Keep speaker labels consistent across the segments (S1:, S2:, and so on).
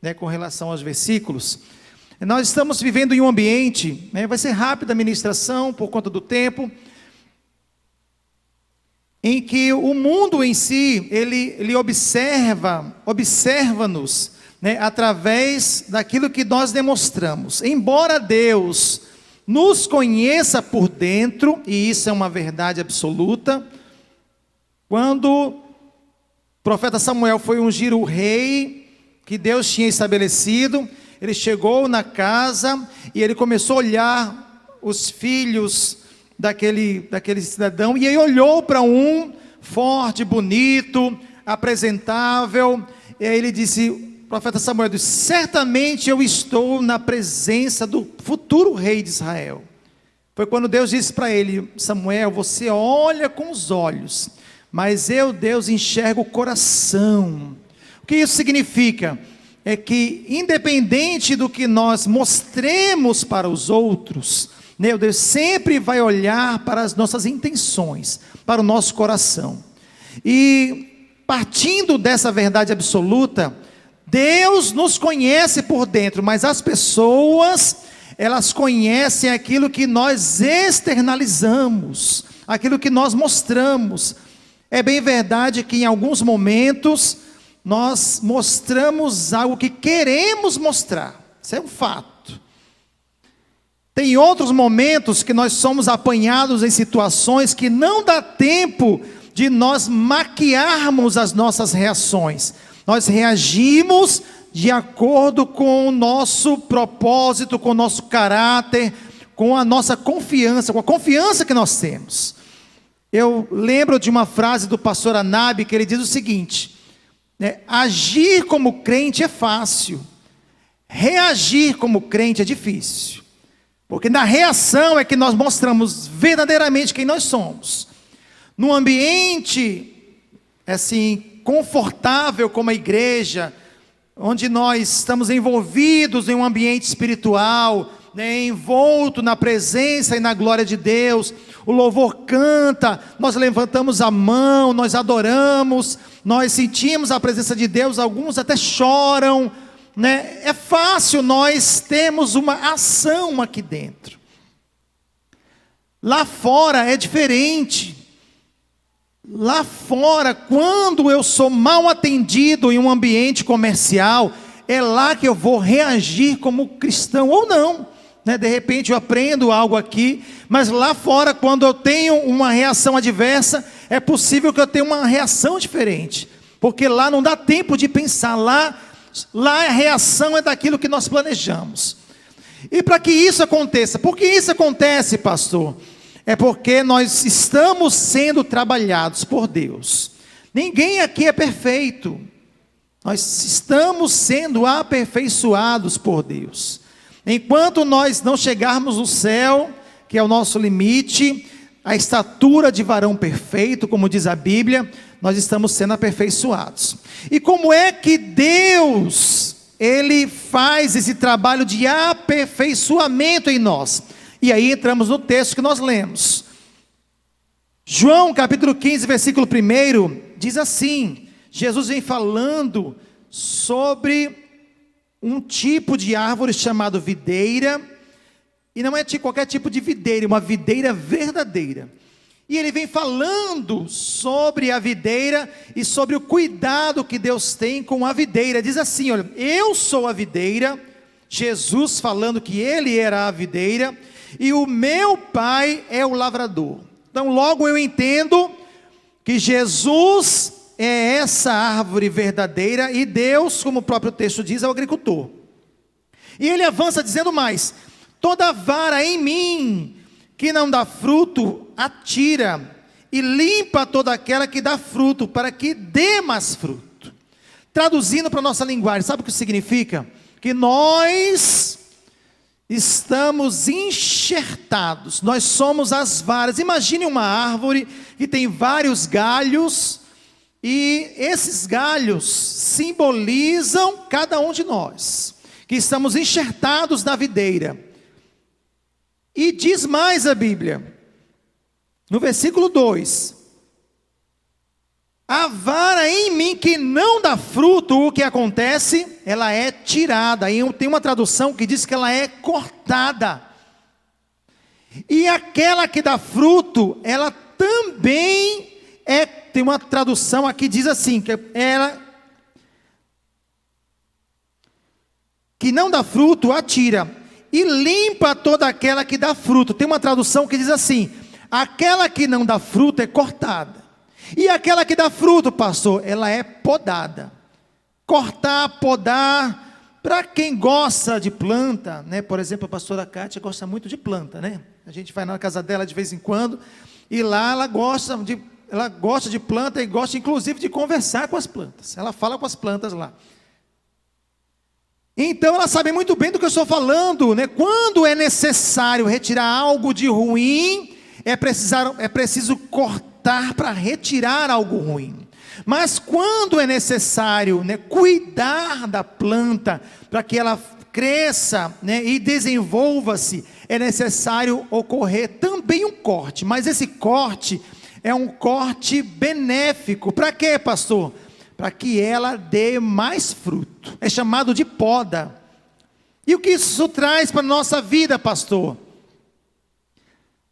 S1: né, com relação aos versículos. Nós estamos vivendo em um ambiente, né, vai ser rápida a ministração por conta do tempo, em que o mundo em si, ele observa-nos, né, através daquilo que nós demonstramos. Embora Deus nos conheça por dentro, e isso é uma verdade absoluta, quando o profeta Samuel foi ungir o rei que Deus tinha estabelecido, ele chegou na casa e ele começou a olhar os filhos daquele cidadão, e ele olhou para um forte, bonito, apresentável, e aí ele disse, o profeta Samuel disse, certamente eu estou na presença do futuro rei de Israel. Foi quando Deus disse para ele, Samuel, você olha com os olhos, mas eu, Deus, enxergo o coração. O que isso significa? É que independente do que nós mostremos para os outros, né, Deus sempre vai olhar para as nossas intenções, para o nosso coração. E partindo dessa verdade absoluta, Deus nos conhece por dentro, mas as pessoas, elas conhecem aquilo que nós externalizamos, aquilo que nós mostramos. É bem verdade que em alguns momentos nós mostramos algo que queremos mostrar, isso é um fato. Tem outros momentos que nós somos apanhados em situações que não dá tempo de nós maquiarmos as nossas reações. Nós reagimos de acordo com o nosso propósito, com o nosso caráter, com a nossa confiança, com a confiança que nós temos. Eu lembro de uma frase do pastor Anabe, que ele diz o seguinte, né, agir como crente é fácil, reagir como crente é difícil, porque na reação é que nós mostramos verdadeiramente quem nós somos. Num ambiente assim confortável como a igreja, onde nós estamos envolvidos em um ambiente espiritual, né, envolto na presença e na glória de Deus, o louvor canta, nós levantamos a mão, nós adoramos, nós sentimos a presença de Deus, alguns até choram, né? É fácil nós termos uma ação aqui dentro. Lá fora é diferente. Lá fora, quando eu sou mal atendido em um ambiente comercial, é lá que eu vou reagir como cristão ou não, né? De repente eu aprendo algo aqui, mas lá fora, quando eu tenho uma reação adversa, é possível que eu tenha uma reação diferente, porque lá não dá tempo de pensar, lá a reação é daquilo que nós planejamos. E para que isso aconteça, por que isso acontece, pastor? É porque nós estamos sendo trabalhados por Deus. Ninguém aqui é perfeito. Nós estamos sendo aperfeiçoados por Deus. Enquanto nós não chegarmos no céu, que é o nosso limite, a estatura de varão perfeito, como diz a Bíblia, nós estamos sendo aperfeiçoados. E como é que Deus, Ele faz esse trabalho de aperfeiçoamento em nós? E aí entramos no texto que nós lemos. João capítulo 15, versículo 1, diz assim, Jesus vem falando sobre um tipo de árvore chamado videira, e não é qualquer tipo de videira, uma videira verdadeira. E ele vem falando sobre a videira e sobre o cuidado que Deus tem com a videira. Diz assim, olha, eu sou a videira, Jesus falando que ele era a videira, e o meu pai é o lavrador. Então logo eu entendo que Jesus é essa árvore verdadeira, e Deus, como o próprio texto diz, é o agricultor. E ele avança dizendo mais, toda vara em mim que não dá fruto, atira, e limpa toda aquela que dá fruto, para que dê mais fruto. Traduzindo para a nossa linguagem, sabe o que isso significa? Que nós estamos enxertados, nós somos as varas. Imagine uma árvore que tem vários galhos, e esses galhos simbolizam cada um de nós, que estamos enxertados na videira. E diz mais a Bíblia, no versículo 2, A vara em mim que não dá fruto, o que acontece? Ela é tirada. Aí tem uma tradução que diz que ela é cortada. E aquela que dá fruto, ela também tem uma tradução aqui que diz assim, que ela que não dá fruto, atira, e limpa toda aquela que dá fruto. Tem uma tradução que diz assim, aquela que não dá fruto é cortada. E aquela que dá fruto, pastor, ela é podada. Cortar, podar, para quem gosta de planta, né? Por exemplo, a pastora Kátia gosta muito de planta, né? A gente vai na casa dela de vez em quando, e lá ela gosta de planta e gosta inclusive de conversar com as plantas. Ela fala com as plantas lá. Então ela sabe muito bem do que eu estou falando, né? Quando é necessário retirar algo de ruim, é preciso cortar para retirar algo ruim. Mas quando é necessário, né, cuidar da planta para que ela cresça, né, e desenvolva-se, é necessário ocorrer também um corte. Mas esse corte é um corte benéfico. Para quê, pastor? Para que ela dê mais fruto. É chamado de poda. E o que isso traz para a nossa vida, pastor?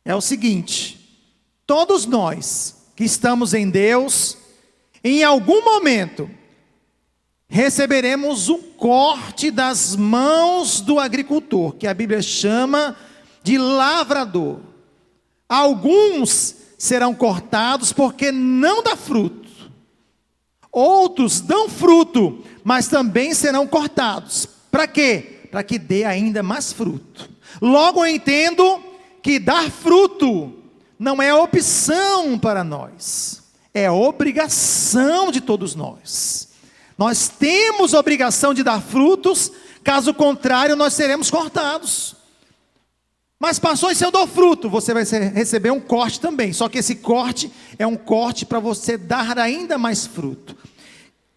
S1: É o seguinte: todos nós que estamos em Deus, em algum momento, receberemos um corte das mãos do agricultor, que a Bíblia chama de lavrador. Alguns serão cortados porque não dá fruto. Outros dão fruto, mas também serão cortados. Para quê? Para que dê ainda mais fruto. Logo eu entendo que dar fruto não é opção para nós, é obrigação de todos nós. Nós temos a obrigação de dar frutos, caso contrário nós seremos cortados. Mas pastor, se eu dou fruto, você vai receber um corte também, só que esse corte é um corte para você dar ainda mais fruto.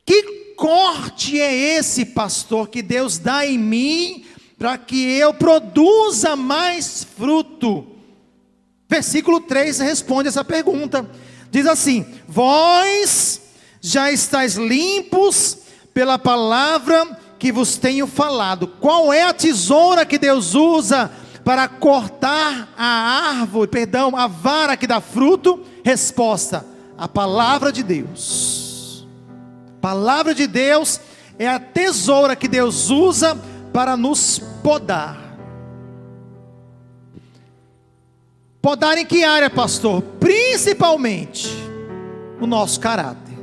S1: Que corte é esse, pastor, que Deus dá em mim, para que eu produza mais fruto? Versículo 3 responde essa pergunta, diz assim: vós já estáis limpos pela palavra que vos tenho falado. Qual é a tesoura que Deus usa para cortar a vara que dá fruto? Resposta: a palavra de Deus. A palavra de Deus é a tesoura que Deus usa para nos podar. Podar em que área, pastor? Principalmente o nosso caráter.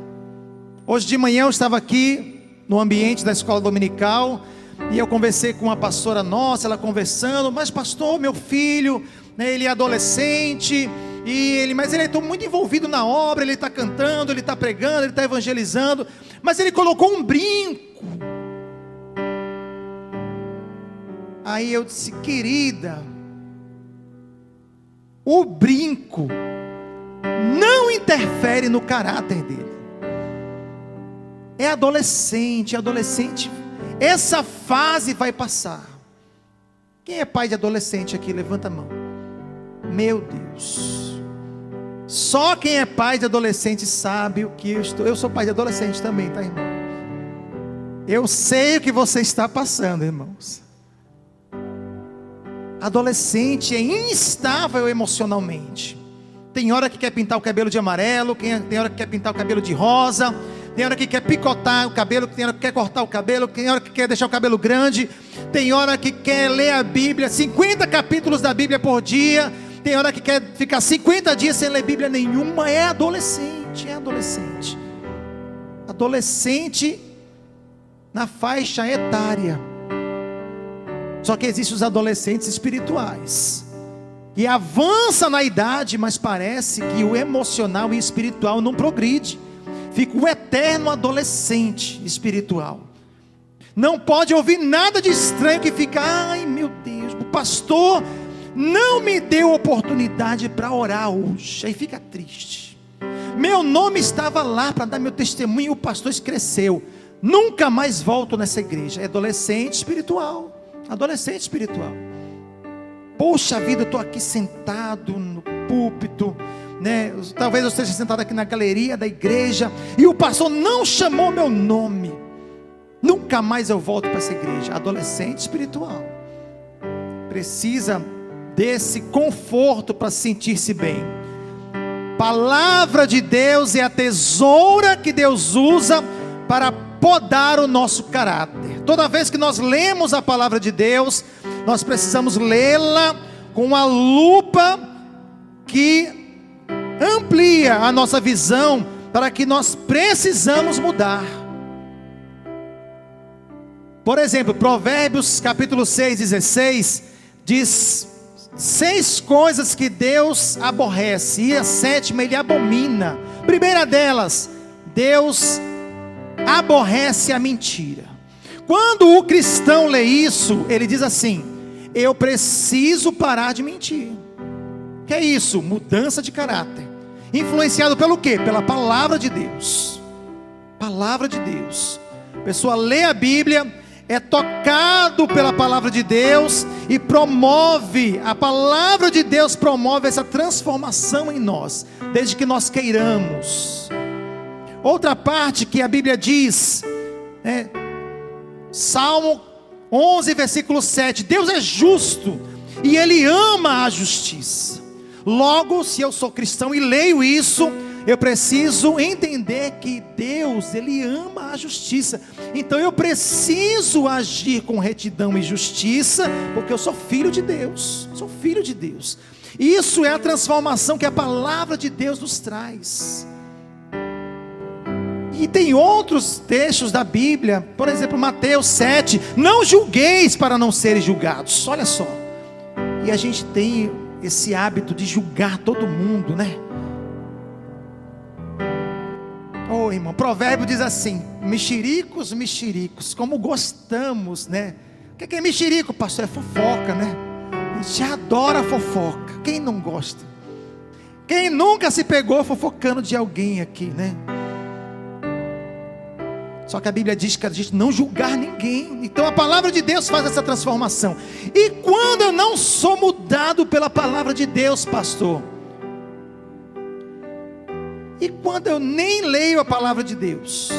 S1: Hoje de manhã eu estava aqui no ambiente da escola dominical, e eu conversei com uma pastora nossa, ela conversando, mas pastor, meu filho, né, ele é adolescente, mas ele está muito envolvido na obra, ele está cantando, ele está pregando, ele está evangelizando, mas ele colocou um brinco. Aí eu disse: querida, o brinco não interfere no caráter dele. É adolescente, essa fase vai passar. Quem é pai de adolescente aqui? Levanta a mão. Meu Deus, só quem é pai de adolescente sabe o que eu sou pai de adolescente também, tá, irmão? Eu sei o que você está passando, irmãos. Adolescente é instável emocionalmente. Tem hora que quer pintar o cabelo de amarelo, tem hora que quer pintar o cabelo de rosa, tem hora que quer picotar o cabelo, tem hora que quer cortar o cabelo, tem hora que quer deixar o cabelo grande, tem hora que quer ler a Bíblia, 50 capítulos da Bíblia por dia, tem hora que quer ficar 50 dias sem ler Bíblia nenhuma. É adolescente. Adolescente na faixa etária. Só que existem os adolescentes espirituais, que avança na idade, mas parece que o emocional e espiritual não progride. Fica o eterno adolescente espiritual. Não pode ouvir nada de estranho, que fica: ai meu Deus, o pastor não me deu oportunidade para orar hoje. Aí fica triste. Meu nome estava lá para dar meu testemunho, e o pastor esqueceu. Nunca mais volto nessa igreja. É adolescente espiritual. Adolescente espiritual. Poxa vida, eu estou aqui sentado no púlpito, né? Talvez eu esteja sentado aqui na galeria da igreja e o pastor não chamou meu nome. Nunca mais eu volto para essa igreja. Adolescente espiritual precisa desse conforto para sentir-se bem. Palavra de Deus é a tesoura que Deus usa para podar o nosso caráter. Toda vez que nós lemos a palavra de Deus, nós precisamos lê-la com a lupa que amplia a nossa visão para que nós precisamos mudar. Por exemplo, Provérbios capítulo 6, 16 diz 6 coisas que Deus aborrece, e a 7ª Ele abomina. Primeira delas, Deus aborrece a mentira. Quando o cristão lê isso, ele diz assim: eu preciso parar de mentir. Que é isso? Mudança de caráter. Influenciado pelo quê? Pela palavra de Deus. Palavra de Deus. A pessoa lê a Bíblia, é tocado pela palavra de Deus e promove, a palavra de Deus promove essa transformação em nós, desde que nós queiramos. Outra parte que a Bíblia diz, Salmo 11, versículo 7, Deus é justo e Ele ama a justiça. Logo, se eu sou cristão e leio isso, eu preciso entender que Deus, Ele ama a justiça. Então eu preciso agir com retidão e justiça, porque eu sou filho de Deus. Sou filho de Deus. Isso é a transformação que a palavra de Deus nos traz. E tem outros textos da Bíblia, por exemplo, Mateus 7, não julgueis para não serem julgados. Olha só. E a gente tem esse hábito de julgar todo mundo, né? Oh, irmão, provérbio diz assim: mexericos, mexericos, como gostamos, né? O que é mexerico, pastor? É fofoca, né? A gente adora fofoca. Quem não gosta? Quem nunca se pegou fofocando de alguém aqui, né? Só que a Bíblia diz que a gente não julgar ninguém. Então a palavra de Deus faz essa transformação. E quando eu não sou mudado pela palavra de Deus, pastor? E quando eu nem leio a palavra de Deus?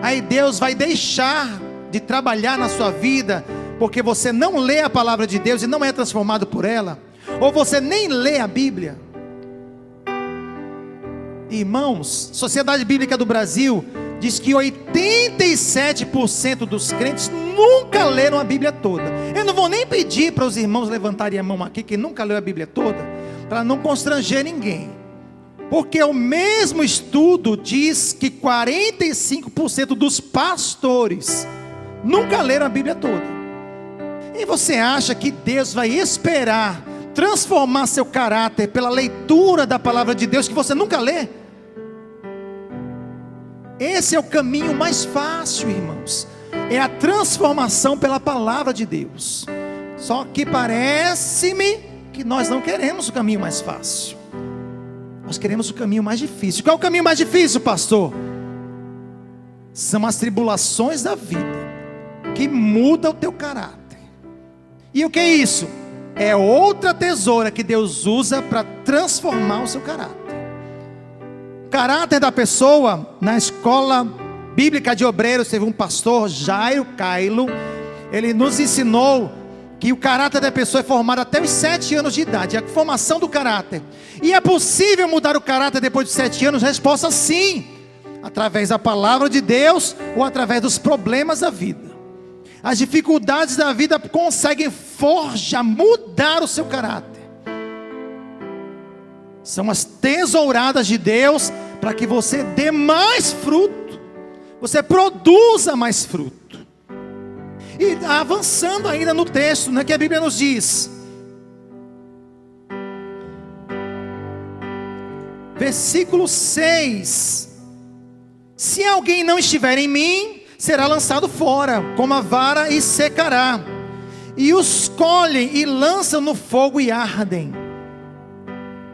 S1: Aí Deus vai deixar de trabalhar na sua vida, porque você não lê a palavra de Deus e não é transformado por ela? Ou você nem lê a Bíblia? Irmãos, Sociedade Bíblica do Brasil diz que 87% dos crentes nunca leram a Bíblia toda. Eu não vou nem pedir para os irmãos levantarem a mão aqui, que nunca leu a Bíblia toda, para não constranger ninguém. Porque o mesmo estudo diz que 45% dos pastores nunca leram a Bíblia toda. E você acha que Deus vai esperar transformar seu caráter pela leitura da palavra de Deus que você nunca lê? Esse é o caminho mais fácil, irmãos. É a transformação pela palavra de Deus. Só que parece-me que nós não queremos o caminho mais fácil. Nós queremos o caminho mais difícil. Qual é o caminho mais difícil, pastor? São as tribulações da vida, que mudam o teu caráter. E o que é isso? É outra tesoura que Deus usa para transformar o seu caráter. O caráter da pessoa, na escola bíblica de obreiros, teve um pastor, Jairo Cailo. Ele nos ensinou que o caráter da pessoa é formado até os 7 anos de idade, a formação do caráter. E é possível mudar o caráter depois de 7 anos? Resposta sim, através da palavra de Deus ou através dos problemas da vida. As dificuldades da vida conseguem forjar, mudar o seu caráter. São as tesouradas de Deus para que você dê mais fruto, você produza mais fruto. E avançando ainda no texto, né, que a Bíblia nos diz, versículo 6: se alguém não estiver em mim, será lançado fora como a vara e secará, e os colhem e lançam no fogo e ardem.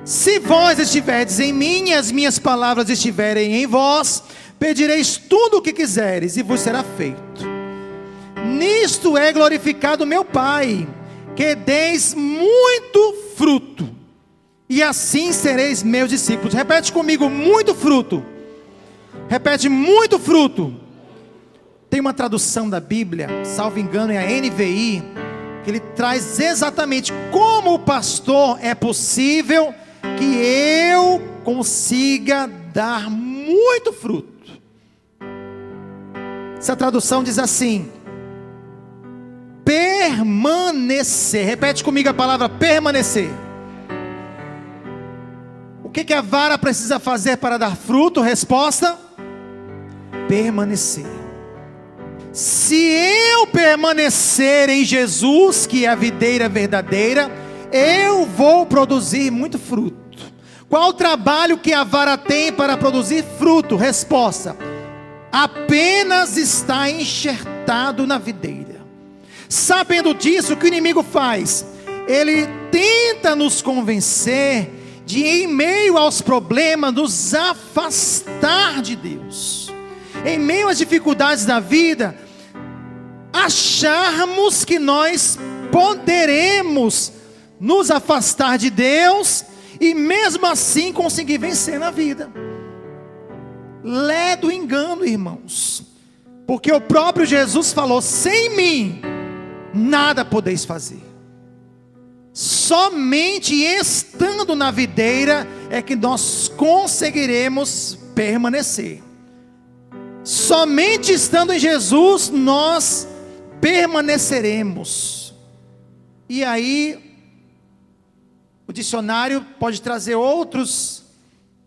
S1: Se vós estiverdes em mim e as minhas palavras estiverem em vós, pedireis tudo o que quiseres e vos será feito. Nisto é glorificado meu Pai, que deis muito fruto, e assim sereis meus discípulos. Repete comigo: muito fruto. Repete: muito fruto. Tem uma tradução da Bíblia, salvo engano é a NVI, que ele traz exatamente como o pastor é possível que eu consiga dar muito fruto. Essa tradução diz assim: permanecer. Repete comigo a palavra permanecer. O que a vara precisa fazer para dar fruto? Resposta: permanecer. Se eu permanecer em Jesus, que é a videira verdadeira, eu vou produzir muito fruto. Qual o trabalho que a vara tem para produzir fruto? Resposta: apenas está enxertado na videira. Sabendo disso, o que o inimigo faz? Ele tenta nos convencer de, em meio aos problemas, nos afastar de Deus. Em meio às dificuldades da vida, acharmos que nós poderemos nos afastar de Deus e mesmo assim conseguir vencer na vida. Lé do engano, irmãos, porque o próprio Jesus falou: sem mim nada podeis fazer. Somente estando na videira é que nós conseguiremos permanecer. Somente estando em Jesus nós permaneceremos. E aí o dicionário pode trazer outros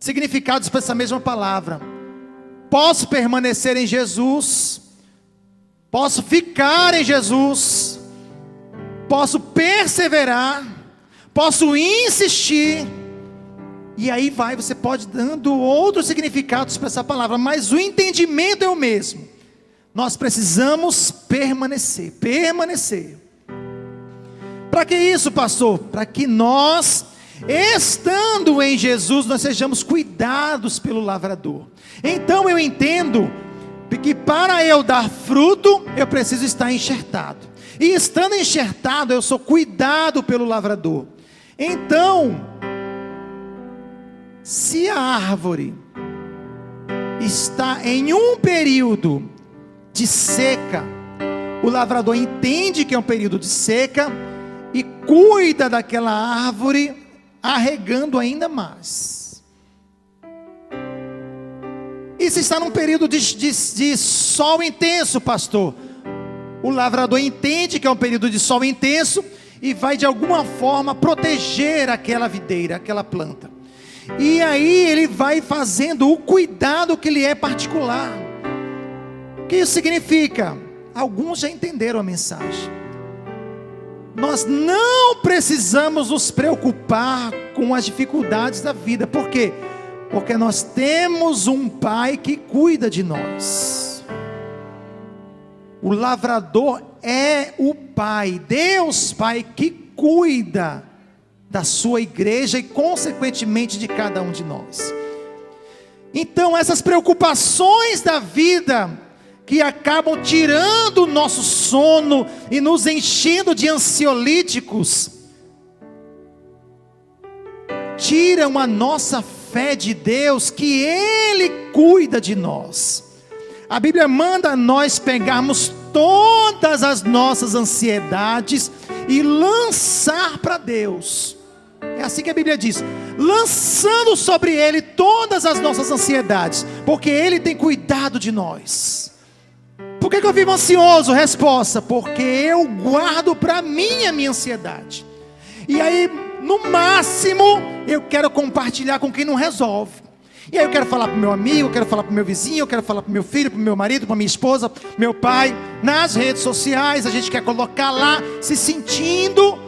S1: significados para essa mesma palavra. Posso permanecer em Jesus, posso ficar em Jesus, posso perseverar, posso insistir. E aí você pode dando outros significados para essa palavra, mas o entendimento é o mesmo. Nós precisamos permanecer. Para que isso, pastor? Para que nós, estando em Jesus, nós sejamos cuidados pelo lavrador. Então eu entendo que para eu dar fruto, eu preciso estar enxertado. E estando enxertado, eu sou cuidado pelo lavrador. Então, se a árvore está em um período de seca, o lavrador entende que é um período de seca e cuida daquela árvore, arregando ainda mais. E se está num período de sol intenso, pastor, o lavrador entende que é um período de sol intenso e vai de alguma forma proteger aquela videira, aquela planta. E aí ele vai fazendo o cuidado que lhe é particular. O que isso significa? Alguns já entenderam a mensagem. Nós não precisamos nos preocupar com as dificuldades da vida. Por quê? Porque nós temos um Pai que cuida de nós. O lavrador é o Pai, Deus Pai, que cuida da sua igreja e consequentemente de cada um de nós. Então essas preocupações da vida, que acabam tirando o nosso sono e nos enchendo de ansiolíticos, tiram a nossa fé de Deus, que Ele cuida de nós. A Bíblia manda nós pegarmos todas as nossas ansiedades e lançar para Deus. É assim que a Bíblia diz: lançando sobre Ele todas as nossas ansiedades, porque Ele tem cuidado de nós. Por que eu vivo ansioso? Resposta: porque eu guardo para mim a minha ansiedade. E aí, no máximo, eu quero compartilhar com quem não resolve. E aí eu quero falar para o meu amigo, eu quero falar para o meu vizinho, eu quero falar para o meu filho, para o meu marido, para a minha esposa, meu pai. Nas redes sociais, a gente quer colocar lá, se sentindo,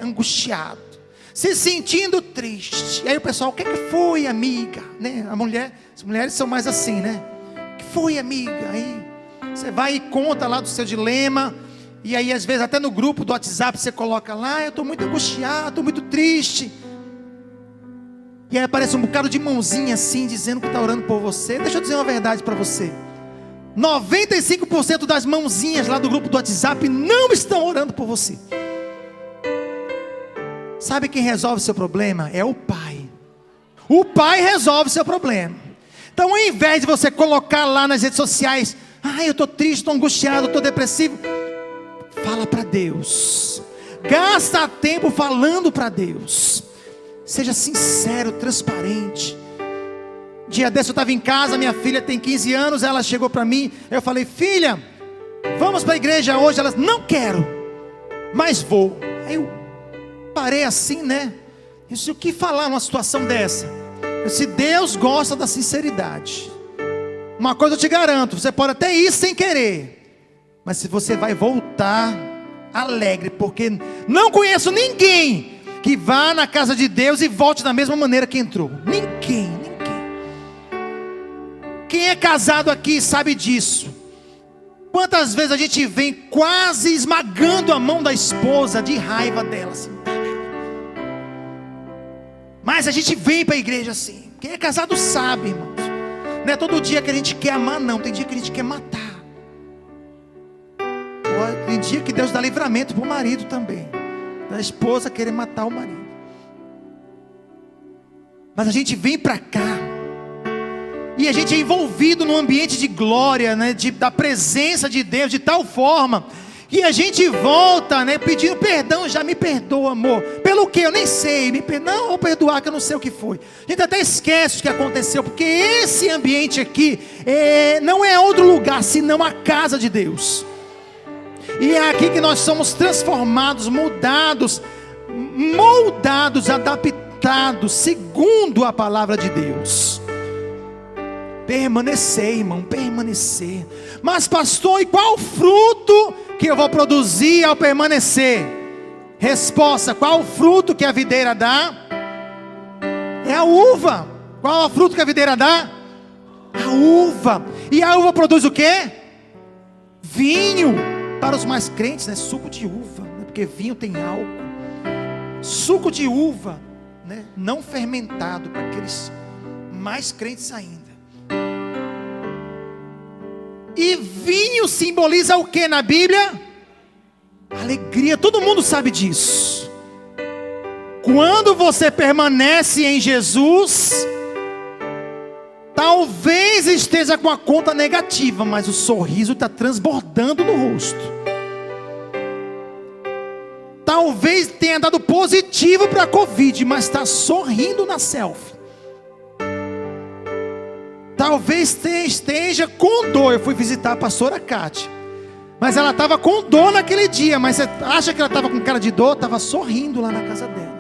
S1: angustiado, se sentindo triste. E aí o pessoal: o que foi, amiga? As mulheres são mais assim, O que foi, amiga? Aí você vai e conta lá do seu dilema. E aí às vezes até no grupo do WhatsApp você coloca lá: eu estou muito angustiado, estou muito triste. E aí aparece um bocado de mãozinha assim, dizendo que está orando por você. Deixa eu dizer uma verdade para você: 95% das mãozinhas lá do grupo do WhatsApp não estão orando por você. Sabe quem resolve o seu problema? É o Pai. O Pai resolve o seu problema. Então, ao invés de você colocar lá nas redes sociais, eu estou triste, estou angustiado, estou depressivo, fala para Deus. Gasta tempo falando para Deus. Seja sincero, transparente. Dia desse eu estava em casa, minha filha tem 15 anos, ela chegou para mim, eu falei: filha, vamos para a igreja hoje? Ela: não quero, mas vou. Aí eu parei assim, né? Eu disse: o que falar numa situação dessa? Eu disse: Deus gosta da sinceridade. Uma coisa eu te garanto, você pode até ir sem querer, mas se você vai voltar alegre, porque não conheço ninguém que vá na casa de Deus e volte da mesma maneira que entrou. Ninguém. Quem é casado aqui sabe disso. Quantas vezes a gente vem quase esmagando a mão da esposa de raiva dela assim. Mas a gente vem para a igreja assim. Quem é casado sabe, irmãos. Não é todo dia que a gente quer amar, não. Tem dia que a gente quer matar. Tem dia que Deus dá livramento para o marido também, da esposa querer matar o marido. Mas a gente vem para cá e a gente é envolvido num ambiente de glória, né, da presença de Deus, de tal forma que a gente volta, né, pedindo perdão. Já me perdoa, amor. Pelo que? Eu nem sei. Não, vou perdoar que eu não sei o que foi. A gente até esquece o que aconteceu, porque esse ambiente aqui não é outro lugar senão a casa de Deus. E é aqui que nós somos transformados, mudados, moldados, adaptados segundo a palavra de Deus. Permanecer, irmão, permanecer. Mas pastor, e qual o fruto que eu vou produzir ao permanecer? Resposta: qual o fruto que a videira dá? É a uva. Qual é o fruto que a videira dá? A uva. E a uva produz o quê? Vinho. Para os mais crentes, né? Suco de uva, né? Porque vinho tem álcool. Suco de uva, né? Não fermentado, para aqueles mais crentes ainda. E vinho simboliza o que na Bíblia? Alegria. Todo mundo sabe disso. Quando você permanece em Jesus, talvez esteja com a conta negativa, mas o sorriso está transbordando no rosto. Talvez tenha dado positivo para a Covid, mas está sorrindo na selfie. Talvez esteja com dor. Eu fui visitar a pastora Kátia, mas ela estava com dor naquele dia. Mas você acha que ela estava com cara de dor? Estava sorrindo lá na casa dela.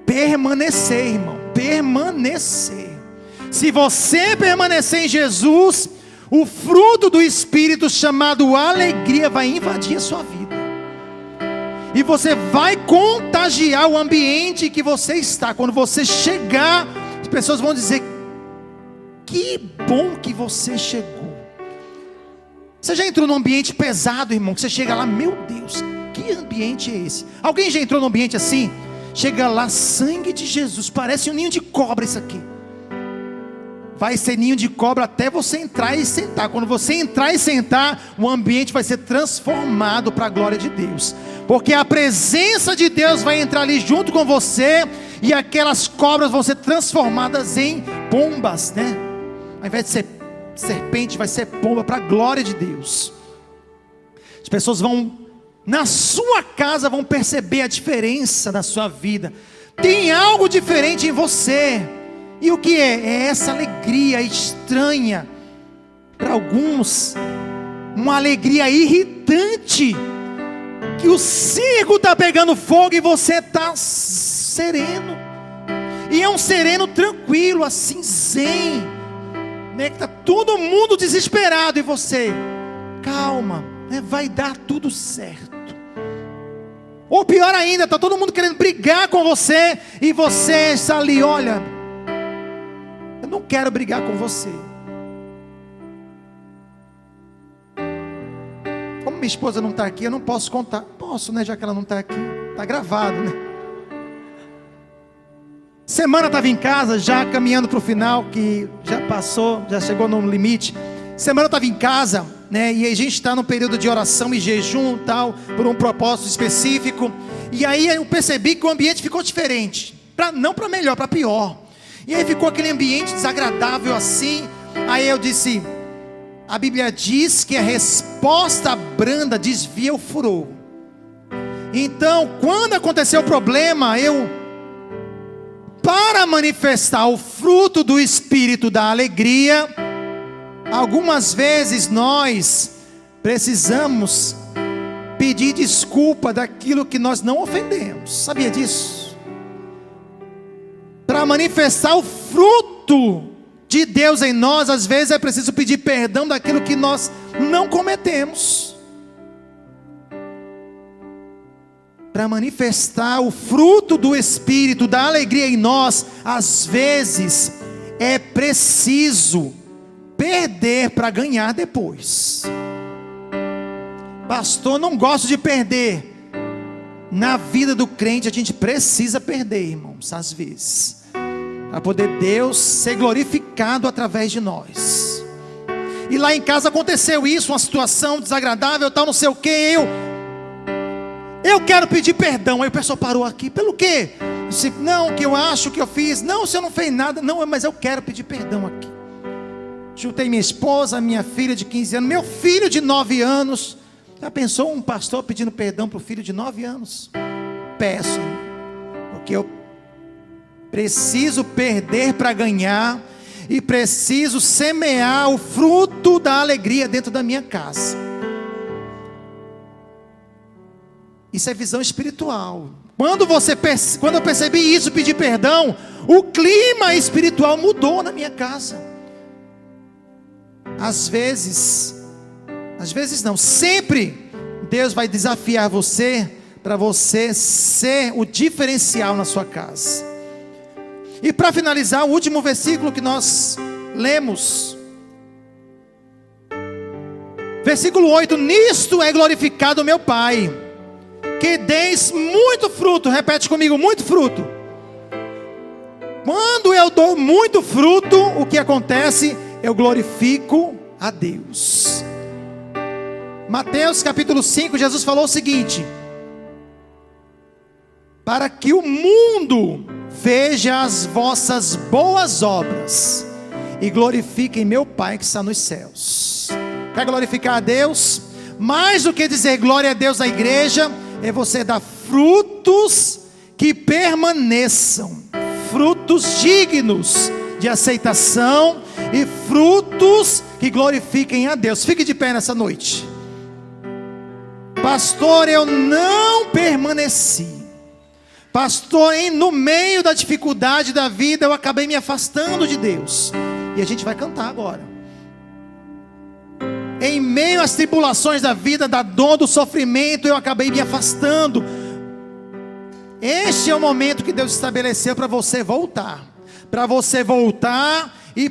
S1: Permanecer, irmão, permanecer. Se você permanecer em Jesus, o fruto do Espírito chamado alegria vai invadir a sua vida. E você vai contagiar o ambiente que você está. Quando você chegar, as pessoas vão dizer: que bom que você chegou. Você já entrou num ambiente pesado, irmão, que você chega lá: meu Deus, que ambiente é esse? Alguém já entrou num ambiente assim? Chega lá, sangue de Jesus, parece um ninho de cobra isso aqui. Vai ser ninho de cobra até você entrar e sentar. Quando você entrar e sentar, o ambiente vai ser transformado para a glória de Deus. Porque a presença de Deus vai entrar ali junto com você, e aquelas cobras vão ser transformadas em pombas, né? Ao invés de ser serpente, vai ser pomba, para a glória de Deus. As pessoas vão, na sua casa, vão perceber a diferença da sua vida. Tem algo diferente em você. E o que é? É essa alegria estranha, para alguns, uma alegria irritante, que o circo está pegando fogo e você está sereno. E é um sereno tranquilo, assim, zen, né? Que está todo mundo desesperado e você, calma, né? Vai dar tudo certo. Ou pior ainda, está todo mundo querendo brigar com você e você está ali: olha, eu não quero brigar com você. Como minha esposa não está aqui, eu não posso contar. Posso, né? Já que ela não está aqui, está gravado, né? Semana estava em casa, já caminhando para o final, que já passou, já chegou no limite. Semana estava em casa, né? E a gente está no período de oração e jejum, tal, por um propósito específico. E aí eu percebi que o ambiente ficou diferente, não para melhor, para pior. E aí ficou aquele ambiente desagradável assim. Aí eu disse: a Bíblia diz que a resposta branda desvia o furor. Então, quando aconteceu o problema, para manifestar o fruto do Espírito da alegria, algumas vezes nós precisamos pedir desculpa daquilo que nós não ofendemos. Sabia disso? Para manifestar o fruto de Deus em nós, às vezes é preciso pedir perdão daquilo que nós não cometemos. Para manifestar o fruto do Espírito, da alegria em nós, às vezes é preciso perder para ganhar depois. Pastor, não gosto de perder. Na vida do crente a gente precisa perder, irmãos, às vezes, para poder Deus ser glorificado através de nós. E lá em casa aconteceu isso, uma situação desagradável, tal, não sei o que. Eu quero pedir perdão. Aí o pessoal parou aqui: pelo quê? Eu disse: não, que eu acho que eu fiz. Não, você não fez nada. Não, mas eu quero pedir perdão aqui. Juntei minha esposa, minha filha de 15 anos, meu filho de 9 anos. Já pensou um pastor pedindo perdão para o filho de 9 anos? Peço, porque eu preciso perder para ganhar, e preciso semear o fruto da alegria dentro da minha casa. Isso é visão espiritual. Quando eu percebi isso, pedi perdão, o clima espiritual mudou na minha casa. Às vezes não, sempre Deus vai desafiar você, para você ser o diferencial na sua casa. E para finalizar, o último versículo que nós lemos, versículo 8: nisto é glorificado o meu Pai, que deis muito fruto. Repete comigo: muito fruto. Quando eu dou muito fruto, o que acontece? Eu glorifico a Deus. Mateus capítulo 5, Jesus falou o seguinte: para que o mundo veja as vossas boas obras e glorifiquem meu Pai que está nos céus. Quer glorificar a Deus? Mais do que dizer glória a Deus na igreja, é você dar frutos que permaneçam, frutos dignos de aceitação e frutos que glorifiquem a Deus. Fique de pé nessa noite. Pastor, eu não permaneci. Pastor, no meio da dificuldade da vida, eu acabei me afastando de Deus. E a gente vai cantar agora. Em meio às tribulações da vida, da dor, do sofrimento, eu acabei me afastando. Este é o momento que Deus estabeleceu para você voltar. Para você voltar e